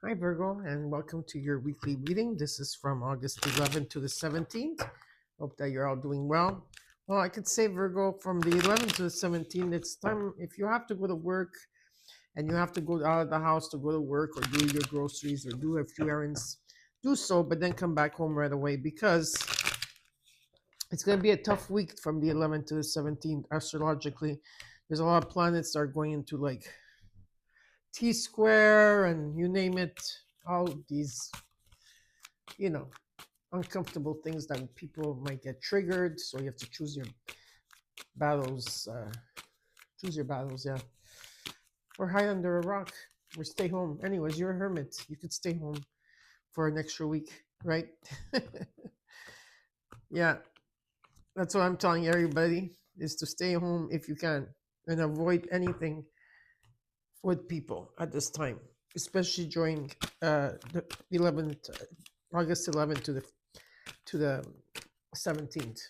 Hi, Virgo, and welcome to your weekly reading. This is from August 11th to the 17th. Hope that you're all doing well. Well, I could say, Virgo, from the 11th to the 17th, it's time if you have to go to work and you have to go out of the house to go to work or do your groceries or do a few errands, do so, but then come back home right away because it's going to be a tough week from the 11th to the 17th astrologically. There's a lot of planets that are going into like T square and you name it, all these, you know, uncomfortable things that people might get triggered. So you have to choose your battles. Choose your battles, yeah. Or hide under a rock or stay home. Anyways, you're a hermit. You could stay home for an extra week, right? Yeah, that's what I'm telling everybody is to stay home if you can and avoid anything with people at this time, especially during the 11th, August 11th to the 17th.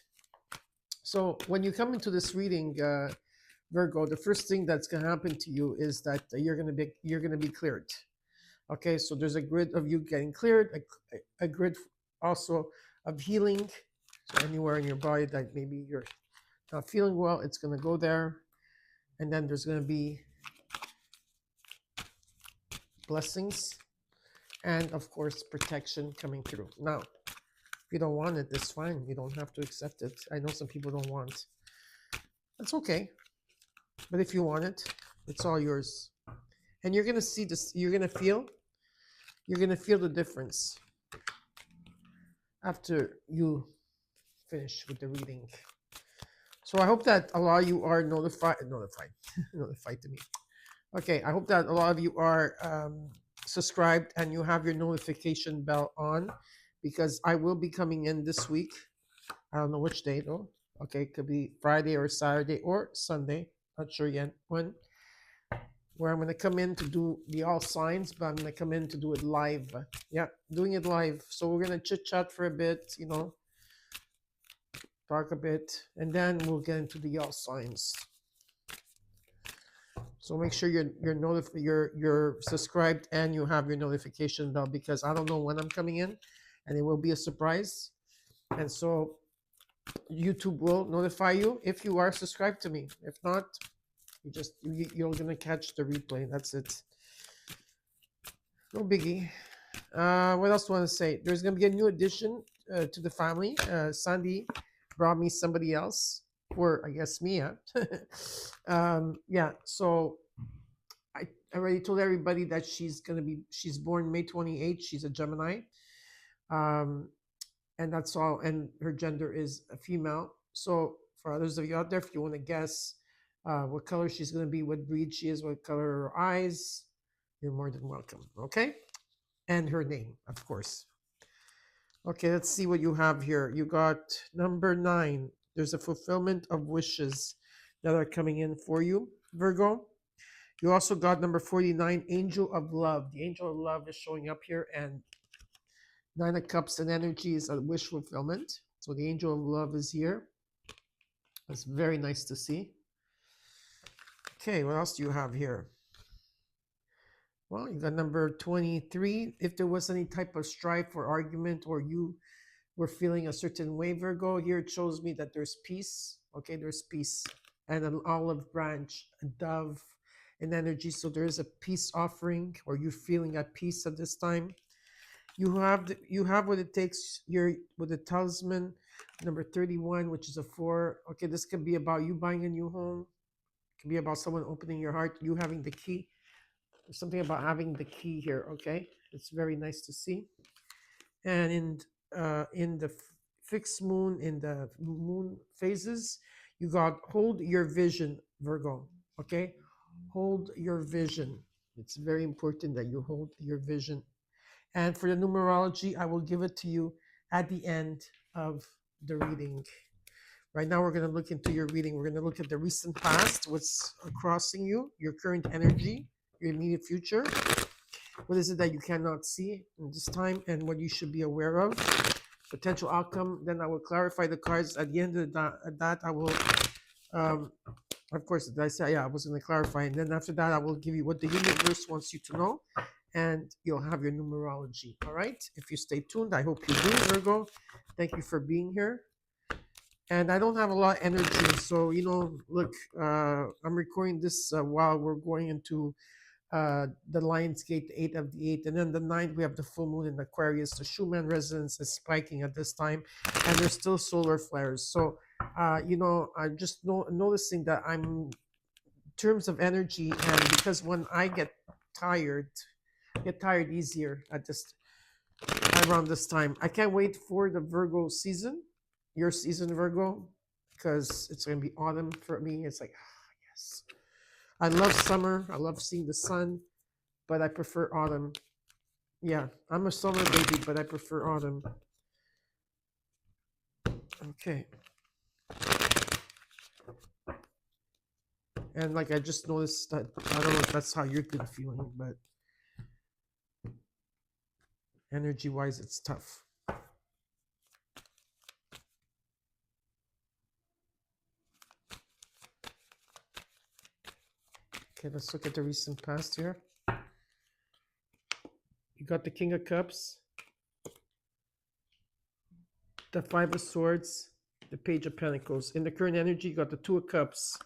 So when you come into this reading, Virgo, the first thing that's going to happen to you is that you're going to be cleared. Okay, so there's a grid of you getting cleared, a grid also of healing. So anywhere in your body that maybe you're not feeling well, it's going to go there, and then there's going to be blessings and of course protection coming through. Now, if you don't want it, that's fine. You don't have to accept it. I know some people don't want. That's okay. But if you want it, it's all yours. And you're gonna see this, you're gonna feel the difference after you finish with the reading. So I hope that a lot of you are notified to me. Okay, I hope that a lot of you are subscribed and you have your notification bell on, because I will be coming in this week. I don't know which day though. Okay, it could be Friday or Saturday or Sunday. Not sure yet when. Where I'm going to come in to do the all signs, but I'm going to come in to do it live. Yeah, doing it live. So we're going to chit chat for a bit, talk a bit, and then we'll get into the all signs. So make sure you're subscribed and you have your notification bell, because I don't know when I'm coming in, and it will be a surprise. And so YouTube will notify you if you are subscribed to me. If not, you're gonna catch the replay. That's it. No biggie. What else do I want to say? There's gonna be a new addition to the family. Sandy brought me somebody else, or I guess Mia. Yeah. So I already told everybody that she's born May 28th. She's a Gemini. And that's all. And her gender is a female. So for others of you out there, if you want to guess what color she's going to be, what breed she is, what color her eyes, you're more than welcome. Okay? And her name, of course. Okay, let's see what you have here. You got number 9. There's a fulfillment of wishes that are coming in for you, Virgo. You also got number 49, Angel of Love. The Angel of Love is showing up here, and 9 of Cups and energy is a wish fulfillment. So the Angel of Love is here. That's very nice to see. Okay, what else do you have here? Well, you got number 23. If there was any type of strife or argument, or you were feeling a certain way, Virgo, here it shows me that there's peace. Okay, there's peace. And an olive branch, a dove, and energy. So there is a peace offering, or you're feeling at peace at this time. You have what it takes. You're with the talisman, number 31, which is a 4. Okay, this could be about you buying a new home. It could be about someone opening your heart, you having the key. There's something about having the key here. Okay, it's very nice to see. And in the fixed moon, in the moon phases, you got hold your vision, Virgo. Okay, hold your vision. It's very important that you hold your vision. And for the numerology, I will give it to you at the end of the reading. Right now, we're going to look into your reading. We're going to look at the recent past, what's crossing you, your current energy, your immediate future. What is it that you cannot see in this time, and what you should be aware of? Potential outcome. Then I will clarify the cards. At the end of that, I will, of course, did I say, yeah, I was going to clarify. And then after that, I will give you what the universe wants you to know. and you'll have your numerology. All right. If you stay tuned, I hope you do, Virgo. Thank you for being here. And I don't have a lot of energy, so look, I'm recording this while we're going into the Lion's Gate, the 8th of the 8th, and then the 9th we have the full moon in Aquarius. The Schumann resonance is spiking at this time, and there's still solar flares. So I'm just noticing that I'm in terms of energy, and because when I get tired easier at this around this time. I can't wait for the Virgo season, your season, Virgo, because it's going to be autumn for me. It's like, yes. I love summer. I love seeing the sun, but I prefer autumn. Yeah, I'm a summer baby, but I prefer autumn. Okay. And like I just noticed that, I don't know if that's how you've been feeling, but energy-wise, it's tough. Okay, let's look at the recent past here. You got the King of Cups, the Five of Swords, the Page of Pentacles. In the current energy, you got the Two of Cups,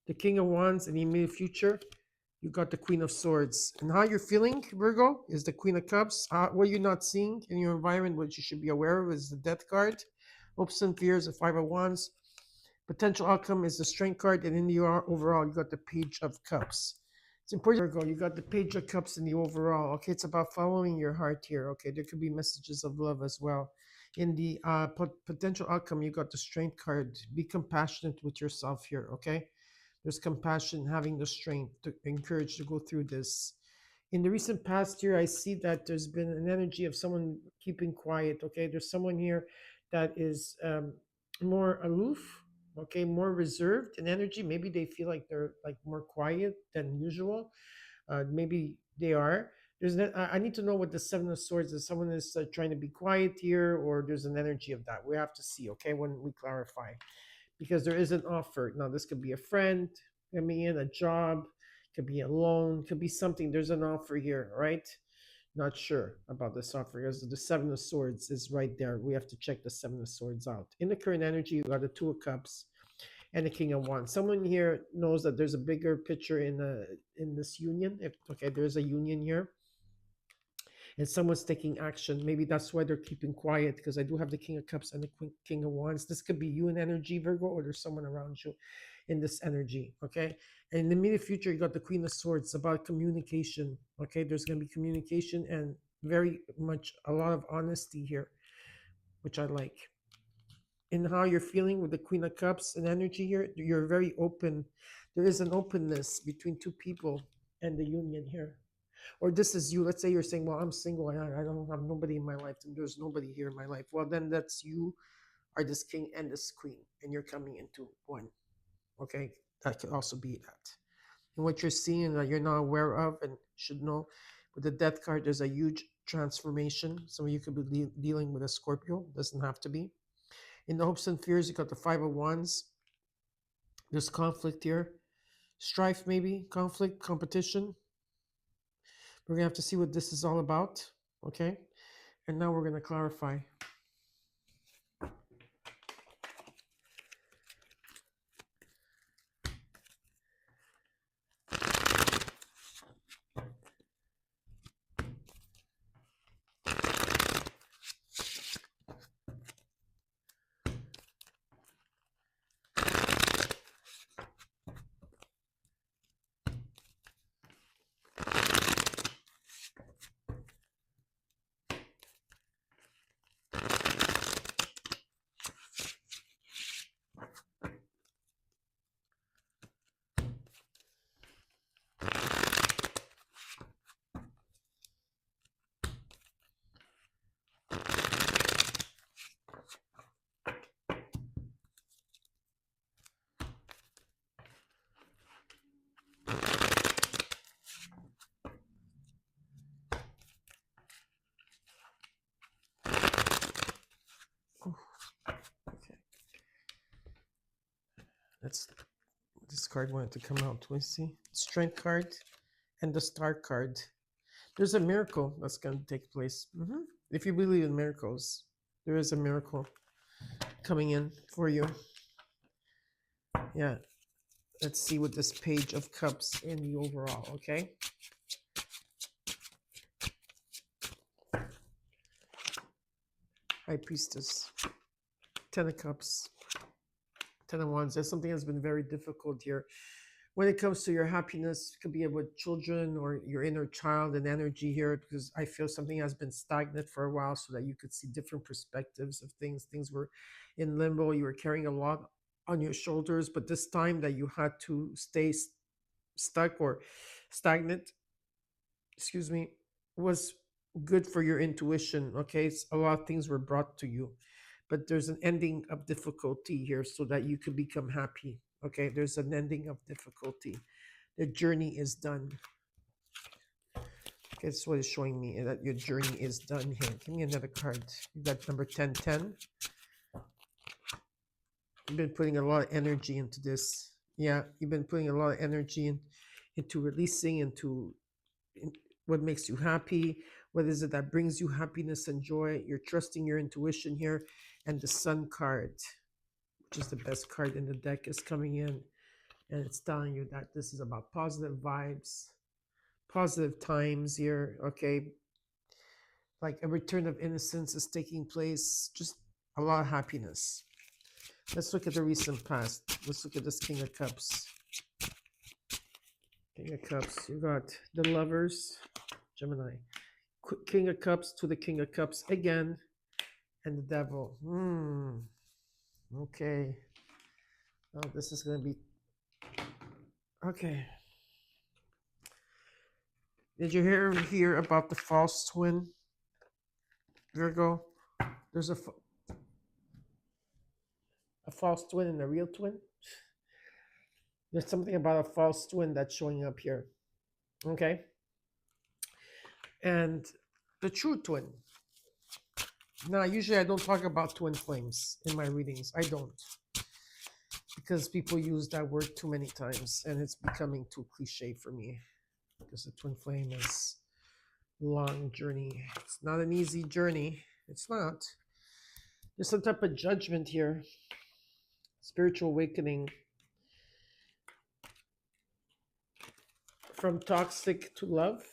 the King of Wands. In the immediate future, you got the Queen of Swords. And how you're feeling, Virgo, is the Queen of Cups. What you're not seeing in your environment, what you should be aware of, is the Death card. Hopes and fears, the Five of Wands. Potential outcome is the Strength card. And in the overall, you got the Page of Cups. It's important, Virgo. You got the Page of Cups in the overall. Okay, it's about following your heart here. Okay, there could be messages of love as well. In the potential outcome, you got the Strength card. Be compassionate with yourself here. Okay, there's compassion, having the strength to encourage to go through this. In the recent past year, I see that there's been an energy of someone keeping quiet. Okay, there's someone here that is more aloof. Okay, more reserved in energy. Maybe they feel like they're like more quiet than usual. Maybe they are. I need to know what the Seven of Swords is. Someone is trying to be quiet here, or there's an energy of that. We have to see. Okay, when we clarify, because there is an offer. Now, this could be a friend coming in, a job, could be a loan, could be something. There's an offer here, right? Not sure about this offer because the Seven of Swords is right there. We have to check the Seven of Swords out. In the current energy, you got the Two of Cups and the King of Wands. Someone here knows that there's a bigger picture in this union. There's a union here, and someone's taking action. Maybe that's why they're keeping quiet, because I do have the King of Cups and the King of Wands. This could be you in energy, Virgo, or there's someone around you in this energy. Okay, and in the immediate future, you got the Queen of Swords. It's about communication. Okay, there's going to be communication and very much a lot of honesty here, which I like. In how you're feeling with the Queen of Cups and energy here, you're very open. There is an openness between two people and the union here. Or this is you. Let's say you're saying, well, I'm single and I don't have nobody in my life, and there's nobody here in my life. Well, then that's you are this king and this queen, and you're coming into one. Okay, that could also be that. And what you're seeing that you're not aware of and should know, with the Death card, there's a huge transformation. Some of you could be dealing with a Scorpio. Doesn't have to be. In the hopes and fears, you got the Five of Wands. There's conflict here, strife, maybe conflict, competition. We're gonna have to see what this is all about. Okay, and now we're gonna clarify. Okay. This card wanted to come out. Let's see. Strength card and the Star card. There's a miracle that's going to take place. If you believe in miracles, there is a miracle coming in for you. Yeah. Let's see what this Page of Cups in the overall, okay? High Priestess. 10 of Cups. 10 of Wands. There's something that's been very difficult here. When it comes to your happiness, it could be with children or your inner child and energy here, because I feel something has been stagnant for a while so that you could see different perspectives of things. Things were in limbo. You were carrying a lot on your shoulders, but this time that you had to stay stuck or stagnant, excuse me, was good for your intuition. Okay, a lot of things were brought to you, but there's an ending of difficulty here so that you could become happy. Okay, there's an ending of difficulty. The journey is done. Okay, that's what it's showing me, that your journey is done here. Give me another card. You got number 1010. You've been putting a lot of energy into this. Yeah, you've been putting a lot of energy into releasing, into what makes you happy. What is it that brings you happiness and joy? You're trusting your intuition here. And the Sun card, which is the best card in the deck, is coming in. And it's telling you that this is about positive vibes, positive times here, okay? Like a return of innocence is taking place, just a lot of happiness. Let's look at the recent past. Let's look at this King of Cups. King of Cups, you got the Lovers, Gemini. King of Cups to the King of Cups again, and the Devil. Okay. Oh, this is going to be... Okay. Did you hear about the false twin, Virgo? There's a false twin and a real twin. There's something about a false twin that's showing up here. Okay. And the true twin. Now, usually I don't talk about twin flames in my readings. I don't. Because people use that word too many times and it's becoming too cliche for me. Because the twin flame is a long journey. It's not an easy journey. It's not. There's some type of judgment here. Spiritual awakening. From toxic to love.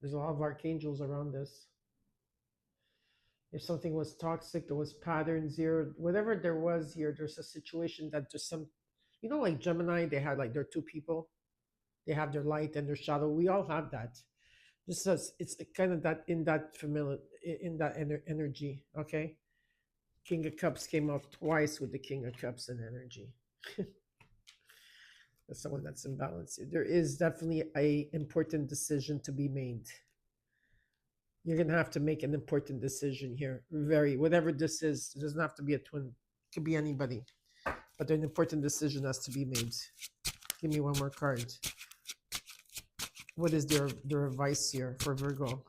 There's a lot of archangels around this. If something was toxic, there was patterns here. Whatever there was here, there's a situation that there's some, like Gemini, they had like their two people. They have their light and their shadow. We all have that. Just as it's kind of that in that familiar, in that energy. Okay. King of Cups came out twice with the King of Cups and energy. That's someone that's in balance here. There is definitely a important decision to be made. You're going to have to make an important decision here. Whatever this is, it doesn't have to be a twin. It could be anybody. But an important decision has to be made. Give me one more card. What is their advice here for Virgo?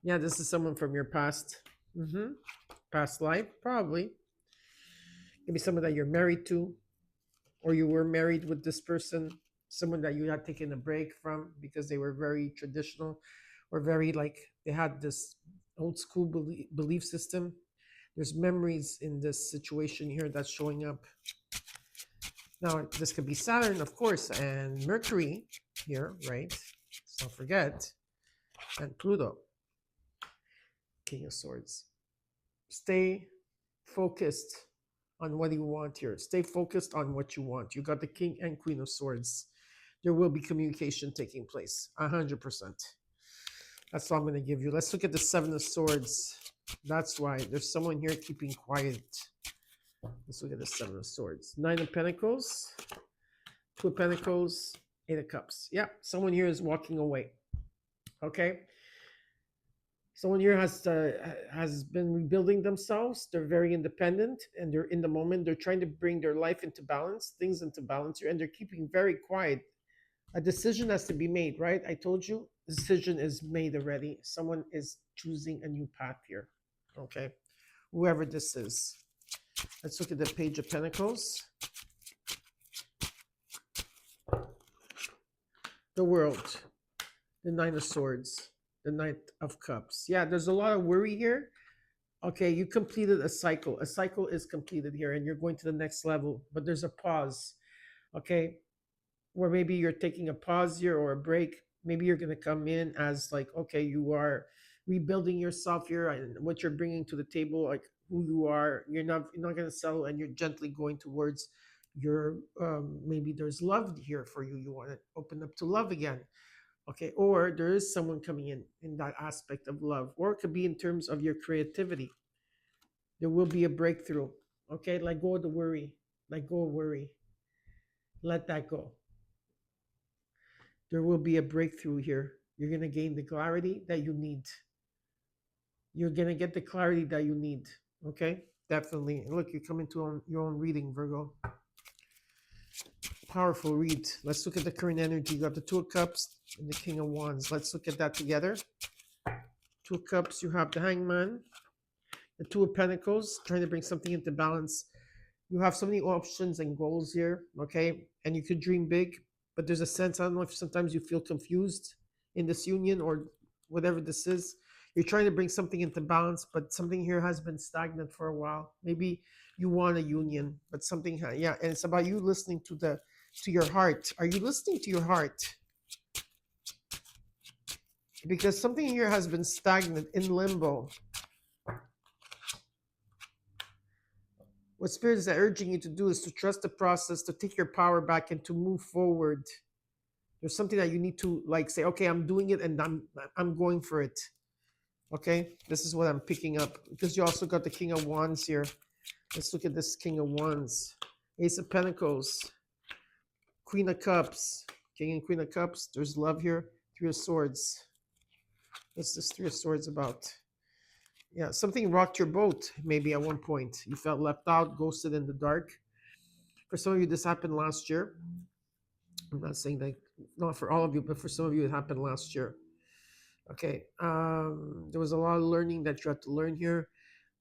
Yeah, this is someone from your past. Past life, probably. Maybe someone that you're married to, or you were married with this person, someone that you had taken a break from because they were very traditional or very they had this old school belief system. There's memories in this situation here that's showing up. Now, this could be Saturn, of course, and Mercury here, right? Let's not forget. And Pluto. King of Swords. Stay focused on what you want here. Stay focused on what you want. You got the King and Queen of Swords. There will be communication taking place, 100%. That's all I'm going to give you. Let's look at the Seven of Swords. That's why there's someone here keeping quiet. Let's look at the Seven of Swords. Nine of Pentacles, Two of Pentacles, Eight of Cups. Yeah, someone here is walking away. Okay. Someone here has been rebuilding themselves. They're very independent and they're in the moment. They're trying to bring their life into balance, things into balance here, and they're keeping very quiet. A decision has to be made, right? I told you, the decision is made already. Someone is choosing a new path here. Okay. Whoever this is. Let's look at the Page of Pentacles. The World, the Nine of Swords, the Knight of Cups. Yeah, there's a lot of worry here. Okay, you completed a cycle. A cycle is completed here, and you're going to the next level. But there's a pause. Okay, where maybe you're taking a pause here or a break. Maybe you're going to come in as like, okay, you are rebuilding yourself here and what you're bringing to the table, like who you are. You're not going to settle, and you're gently going towards your maybe there's love here for you. You want to open up to love again. Okay, or there is someone coming in that aspect of love, or it could be in terms of your creativity. There will be a breakthrough. Okay, let go of the worry. Let go of worry. Let that go. There will be a breakthrough here. You're going to gain the clarity that you need. You're going to get the clarity that you need. Okay? Definitely. Look, you're coming to your own reading, Virgo. Powerful read. Let's look at the current energy. You got the Two of Cups and the King of Wands. Let's look at that together. Two of Cups, you have the Hangman. The Two of Pentacles, trying to bring something into balance. You have so many options and goals here, okay? And you could dream big, but there's a sense, I don't know if sometimes you feel confused in this union or whatever this is. You're trying to bring something into balance, but something here has been stagnant for a while. Maybe you want a union, but something, yeah, and it's about you listening to your heart. Are you listening to your heart? Because something here has been stagnant in limbo. What Spirit is urging you to do is to trust the process, to take your power back, and to move forward. There's something that you need to like say, okay, I'm doing it, and I'm going for it. Okay, this is what I'm picking up, because you also got the King of Wands here. Let's look at this King of Wands. Ace of Pentacles, Queen of Cups, King and Queen of Cups. There's love here. Three of Swords. What's this Three of Swords about? Yeah, something rocked your boat maybe at one point. You felt left out, ghosted in the dark. For some of you, this happened last year. I'm not saying that, not for all of you, but for some of you, it happened last year. Okay, there was a lot of learning that you had to learn here,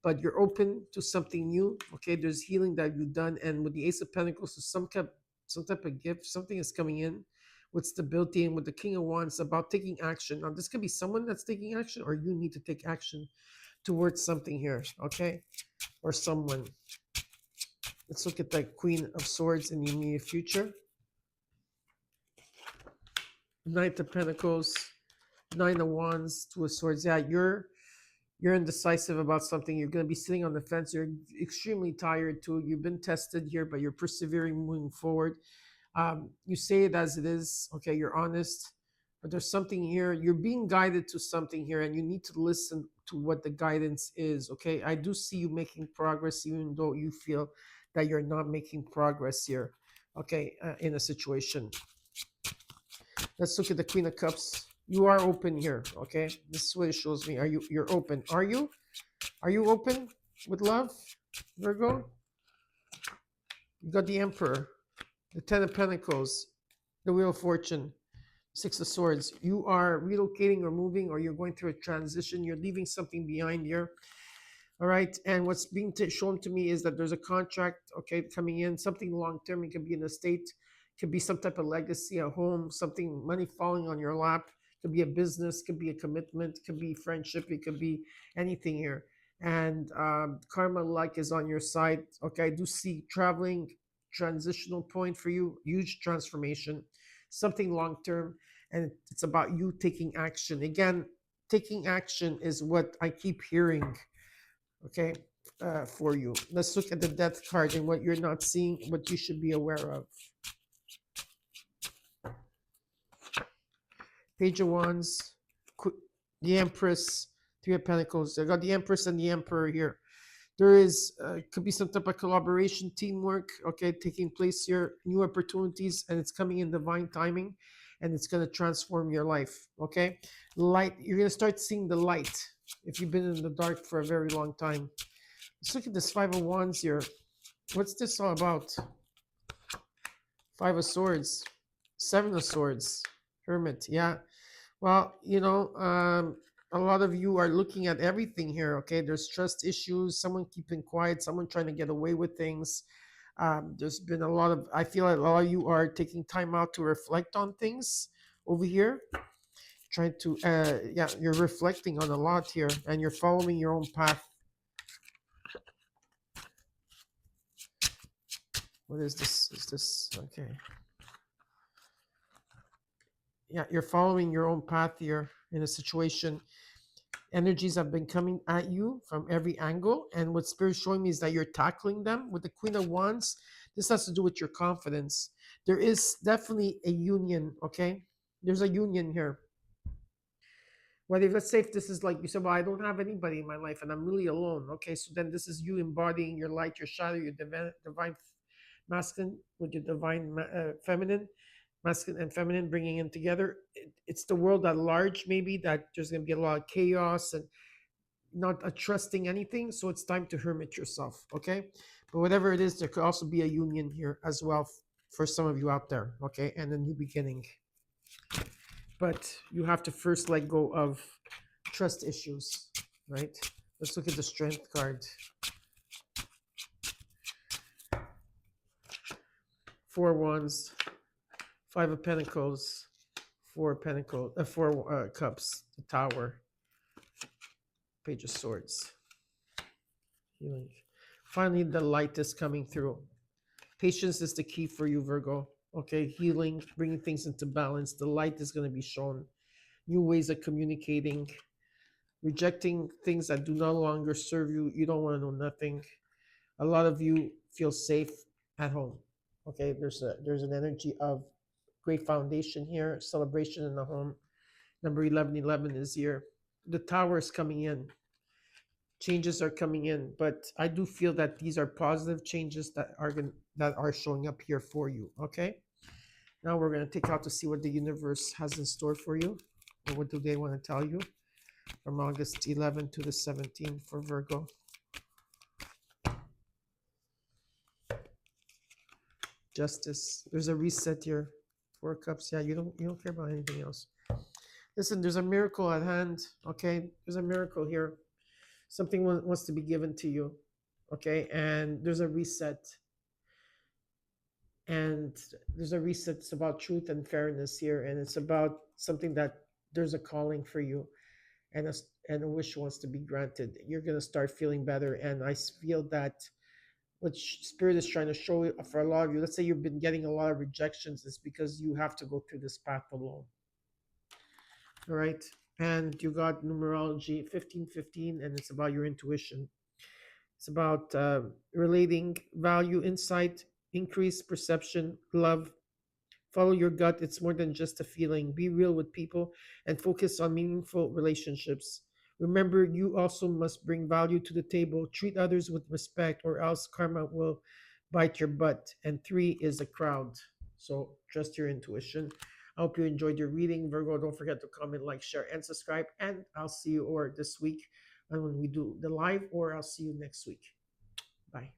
but you're open to something new. Okay, there's healing that you've done, and with the Ace of Pentacles, so some type of gift, something is coming in with stability, and with the King of Wands, about taking action. Now, this could be someone that's taking action, or you need to take action towards something here, okay? Or someone. Let's look at the Queen of Swords in the immediate future. Knight of Pentacles, Nine of Wands, Two of Swords. Yeah, you're indecisive about something. You're going to be sitting on the fence. You're extremely tired too. You've been tested here, but you're persevering, moving forward. You say it as it is. Okay, you're honest. But there's something here. You're being guided to something here, and you need to listen to what the guidance is. Okay, I do see you making progress, even though you feel that you're not making progress here. Okay, in a situation. Let's look at the Queen of Cups. You are open here. Okay, this is what it shows me. You're open? Are you open with love, Virgo? You got the Emperor, the Ten of Pentacles, the Wheel of Fortune, Six of Swords. You are relocating or moving, or you're going through a transition. You're leaving something behind here. All right. And what's being shown to me is that there's a contract, okay, coming in, something long term. It could be an estate, could be some type of legacy, a home, something, money falling on your lap. Could be a business, could be a commitment, could be friendship, it could be anything here. And karma like is on your side. Okay. I do see traveling, transitional point for you, huge transformation, something long term. And it's about you taking action. Again, taking action is what I keep hearing, okay, for you. Let's look at the Death card and what you're not seeing, what you should be aware of. Page of Wands, the Empress, Three of Pentacles. I got the Empress and the Emperor here. There is, could be some type of collaboration, teamwork, okay, taking place here, new opportunities, and it's coming in divine timing, and it's going to transform your life, okay? Light, you're going to start seeing the light if you've been in the dark for a very long time. Let's look at this Five of Wands here. What's this all about? Five of Swords, Seven of Swords, Hermit. Yeah. Well, a lot of you are looking at everything here. Okay. There's trust issues, someone keeping quiet, someone trying to get away with things. There's been a lot of, I feel like a lot of you are taking time out to reflect on things. over here, trying to yeah, you're reflecting on a lot here, and you're following your own path. What is this? Is this okay? Yeah, you're following your own path here in a situation. Energies have been coming at you from every angle, and what Spirit's showing me is that you're tackling them with the Queen of Wands. This has to do with your confidence. There is definitely a union, okay? There's a union here. Whether, let's say, if this is like you said, well, I don't have anybody in my life and I'm really alone. Okay, so then this is you embodying your light, your shadow, your divine masculine with your divine feminine, masculine and feminine, bringing them together. It's the world at large, maybe, that there's going to be a lot of chaos and not trusting anything. So it's time to hermit yourself. Okay, but whatever it is, there could also be a union here as well for some of you out there. Okay, and a new beginning. But you have to first let go of trust issues, right? Let's look at the Strength card. 4 Wands, 5 of Pentacles, 4 Pentacles, 4 Cups, the Tower, Page of Swords, healing. Finally, the light is coming through. Patience is the key for you, Virgo. Okay, healing, bringing things into balance. The light is going to be shown. New ways of communicating, rejecting things that do no longer serve you. You don't want to know nothing. A lot of you feel safe at home. Okay, there's an energy of great foundation here, celebration in the home. Number 1111 is here. The Tower is coming in. Changes are coming in, but I do feel that these are positive changes that are showing up here for you. Okay. Now we're going to take out to see what the universe has in store for you, or what do they want to tell you from August 11th to the 17th for Virgo. Justice. There's a reset here. 4 Cups. Yeah, you don't care about anything else. Listen, there's a miracle at hand. Okay, there's a miracle here. Something wants to be given to you. Okay, and there's a reset. And there's a reset. It's about truth and fairness here, and it's about something that there's a calling for you, and a wish wants to be granted. You're gonna start feeling better, and I feel that what Spirit is trying to show you for a lot of you. Let's say you've been getting a lot of rejections, it's because you have to go through this path alone. All right, and you got numerology 1515, and it's about your intuition. It's about relating value, insight, increased perception, love. Follow your gut. It's more than just a feeling. Be real with people and focus on meaningful relationships. Remember, you also must bring value to the table. Treat others with respect, or else karma will bite your butt. And 3 is a crowd. So trust your intuition. I hope you enjoyed your reading, Virgo. Don't forget to comment, like, share, and subscribe. And I'll see you or this week when we do the live, or I'll see you next week. Bye.